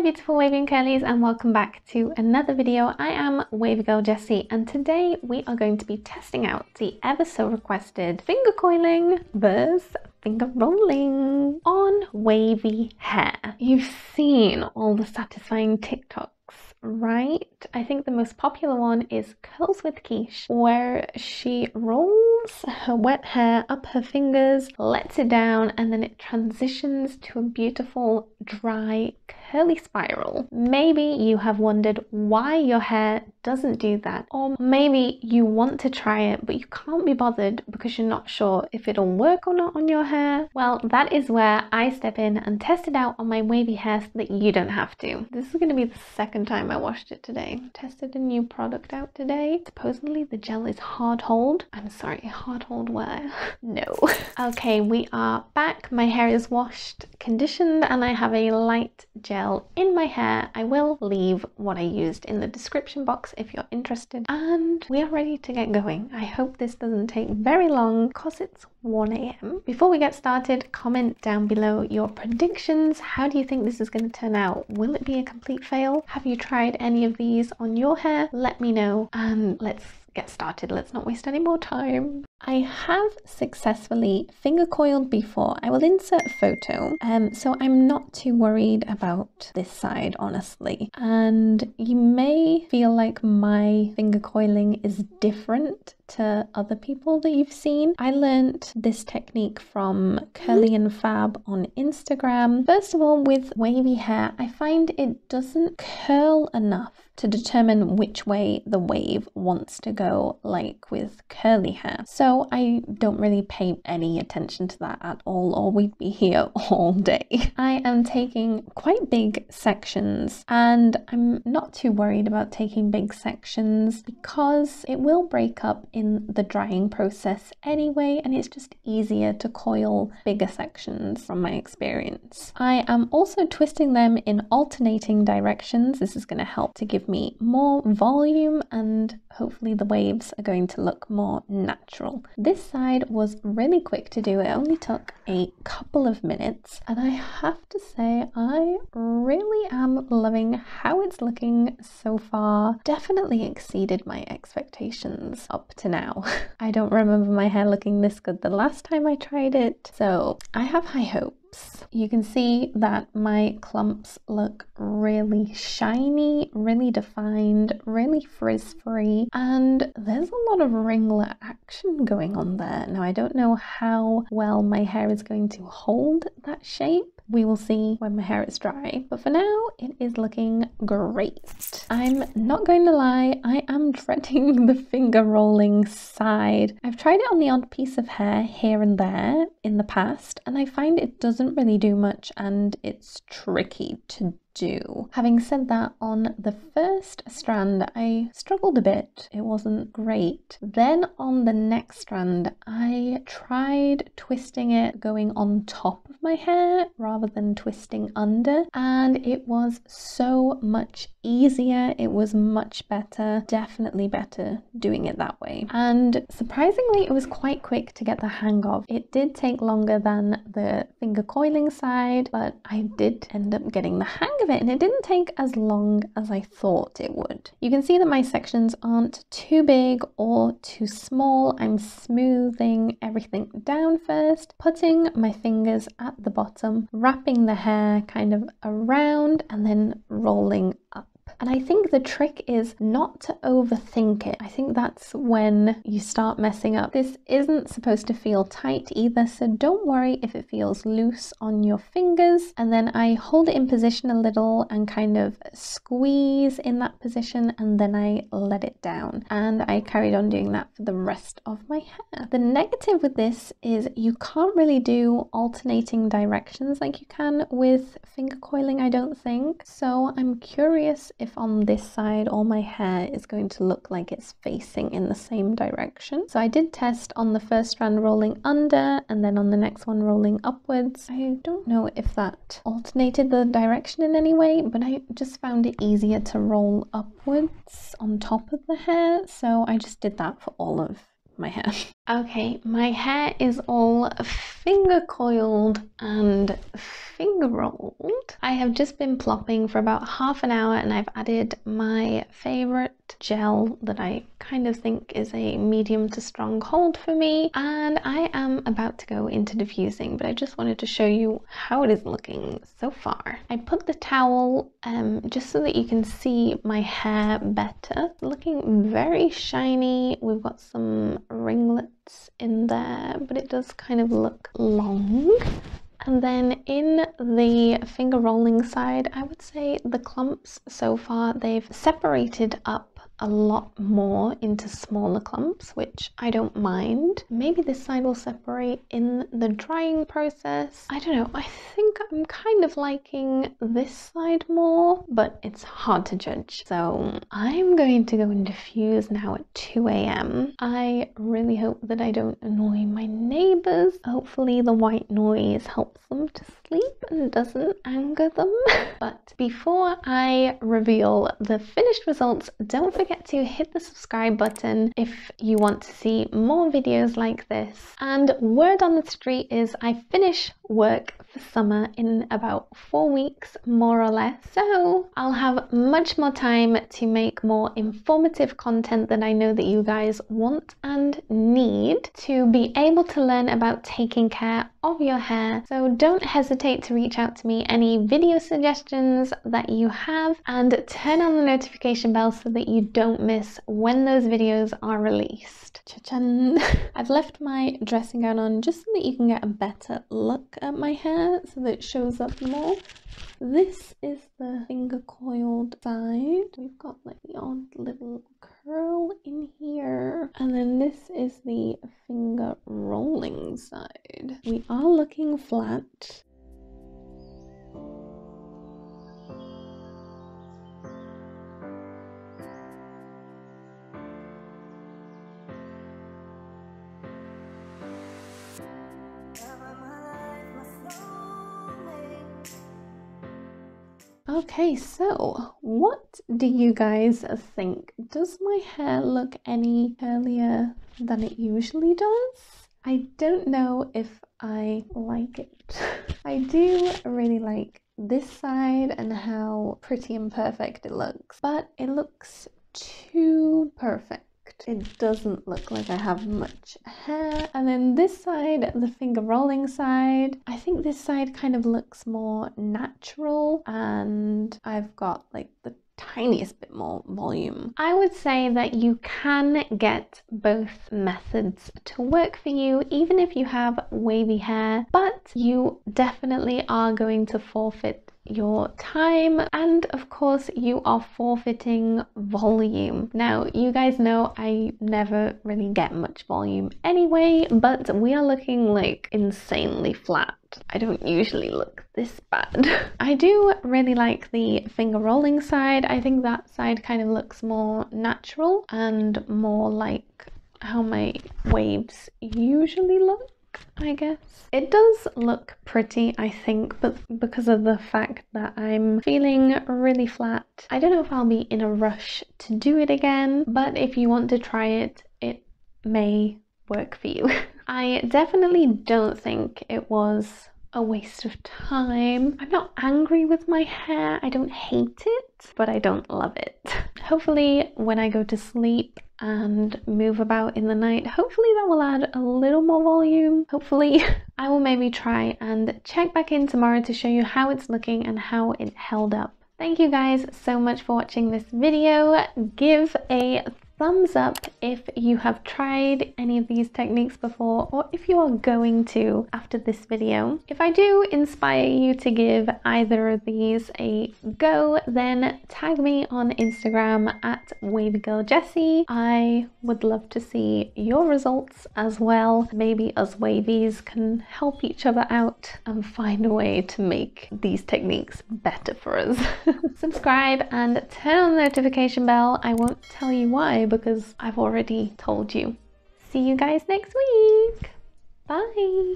beautiful wavy and curlies, and welcome back to another video. I am Wavy Girl Jessie, and today we are going to be testing out the ever so requested finger coiling versus finger rolling on wavy hair. You've seen all the satisfying TikToks, right? I think the most popular one is Curls with Quiche, where she rolls her wet hair up her fingers, lets it down, and then it transitions to a beautiful dry curly spiral. Maybe you have wondered why your hair doesn't do that, or maybe you want to try it but you can't be bothered because you're not sure if it'll work or not on your hair. Well, that is where I step in and test it out on my wavy hair so that you don't have to. This is going to be the second time I washed it today. Tested a new product out today. Supposedly the gel is hard hold. I'm sorry, hard hold where? No. Okay, we are back. My hair is washed, conditioned, and I have a light gel in my hair. I will leave what I used in the description box if you're interested, and we are ready to get going. I hope this doesn't take very long because it's 1 AM. Before we get started, comment down below your predictions. How do you think this is going to turn out? Will it be a complete fail? Have you tried any of these on your hair? Let me know, and let's get started. Let's not waste any more time. I have successfully finger coiled before. I will insert a photo, so I'm not too worried about this side, honestly. And you may feel like my finger coiling is different to other people that you've seen. I learned this technique from Curly and Fab on Instagram. First of all, with wavy hair, I find it doesn't curl enough to determine which way the wave wants to go, like with curly hair. So I don't really pay any attention to that at all, or we'd be here all day. I am taking quite big sections, and I'm not too worried about taking big sections because it will break up in the drying process anyway, and it's just easier to coil bigger sections from my experience. I am also twisting them in alternating directions. This is going to help to give me more volume, and hopefully the waves are going to look more natural. This side was really quick to do. It only took a couple of minutes, and I have to say I really am loving how it's looking so far. Definitely exceeded my expectations up to now. I don't remember my hair looking this good the last time I tried it, so I have high hopes. You can see that my clumps look really shiny, really defined, really frizz-free, and there's a lot of ringlet action going on there. Now, I don't know how well my hair is going to hold that shape. We will see when my hair is dry, but for now it is looking great. I'm not going to lie, I am dreading the finger rolling side. I've tried it on the odd piece of hair here and there in the past, and I find it doesn't really do much, and it's tricky to do. Having said that, on the first strand I struggled a bit. It wasn't great. Then on the next strand I tried twisting it going on top of my hair rather than twisting under, and it was so much easier. It was much better, definitely better doing it that way, and surprisingly it was quite quick to get the hang of. It did take longer than the finger coiling side, but I did end up getting the hang of it, and it didn't take as long as I thought it would. You can see that my sections aren't too big or too small. I'm smoothing everything down first, putting my fingers at the bottom, wrapping the hair kind of around, and then rolling up. And I think the trick is not to overthink it. I think that's when you start messing up. This isn't supposed to feel tight either, so don't worry if it feels loose on your fingers. And then I hold it in position a little and kind of squeeze in that position, and then I let it down. And I carried on doing that for the rest of my hair. The negative with this is you can't really do alternating directions like you can with finger coiling, I don't think. So I'm curious if on this side all my hair is going to look like it's facing in the same direction. So I did test on the first strand rolling under, and then on the next one rolling upwards. I don't know if that alternated the direction in any way, but I just found it easier to roll upwards on top of the hair, so I just did that for all of my hair. Okay, my hair is all finger coiled and finger rolled. I have just been plopping for about half an hour and I've added my favorite gel that I kind of think is a medium to strong hold for me, and I am about to go into diffusing, but I just wanted to show you how it is looking so far. I put the towel just so that you can see my hair better. Looking very shiny. We've got some ringlets in there, but it does kind of look long. And then in the finger rolling side, I would say the clumps so far, they've separated up a lot more into smaller clumps, which I don't mind. Maybe this side will separate in the drying process. I don't know, I think I'm kind of liking this side more, but it's hard to judge. So I'm going to go and diffuse now at 2 a.m. I really hope that I don't annoy my neighbors. Hopefully the white noise helps them to sleep and doesn't anger them. But before I reveal the finished results, don't forget to hit the subscribe button if you want to see more videos like this. And word on the street is I finish work for summer in about 4 weeks, more or less. So I'll have much more time to make more informative content that I know that you guys want and need to be able to learn about taking care of your hair. So don't hesitate to reach out to me any video suggestions that you have, and turn on the notification bell so that you don't miss when those videos are released. Cha-chan! I've left my dressing gown on just so that you can get a better look at my hair, so that it shows up more. This is the finger coiled side. We've got like the odd little curl in here, and then this is the finger rolling side. We are looking flat. Okay, so what do you guys think? Does my hair look any curlier than it usually does? I don't know if I like it. I do really like this side and how pretty and perfect it looks, but it looks too perfect. It doesn't look like I have much hair. And then this side, the finger rolling side, I think this side kind of looks more natural, and I've got like the tiniest bit more volume. I would say that you can get both methods to work for you, even if you have wavy hair, but you definitely are going to forfeit your time, and of course you are forfeiting volume. Now you guys know I never really get much volume anyway, but we are looking like insanely flat. I don't usually look this bad. I do really like the finger rolling side. I think that side kind of looks more natural and more like how my waves usually look, I guess. It does look pretty, I think, but because of the fact that I'm feeling really flat, I don't know if I'll be in a rush to do it again, but if you want to try it, it may work for you. I definitely don't think it was a waste of time. I'm not angry with my hair. I don't hate it, but I don't love it. Hopefully when I go to sleep and move about in the night, hopefully that will add a little more volume. Hopefully I will maybe try and check back in tomorrow to show you how it's looking and how it held up. Thank you guys so much for watching this video. Give a thumbs up if you have tried any of these techniques before, or if you are going to after this video. If I do inspire you to give either of these a go, then tag me on Instagram at wavygirljessie. I would love to see your results as well. Maybe us wavies can help each other out and find a way to make these techniques better for us. Subscribe and turn on the notification bell. I won't tell you why, because I've already told you. See you guys next week. Bye.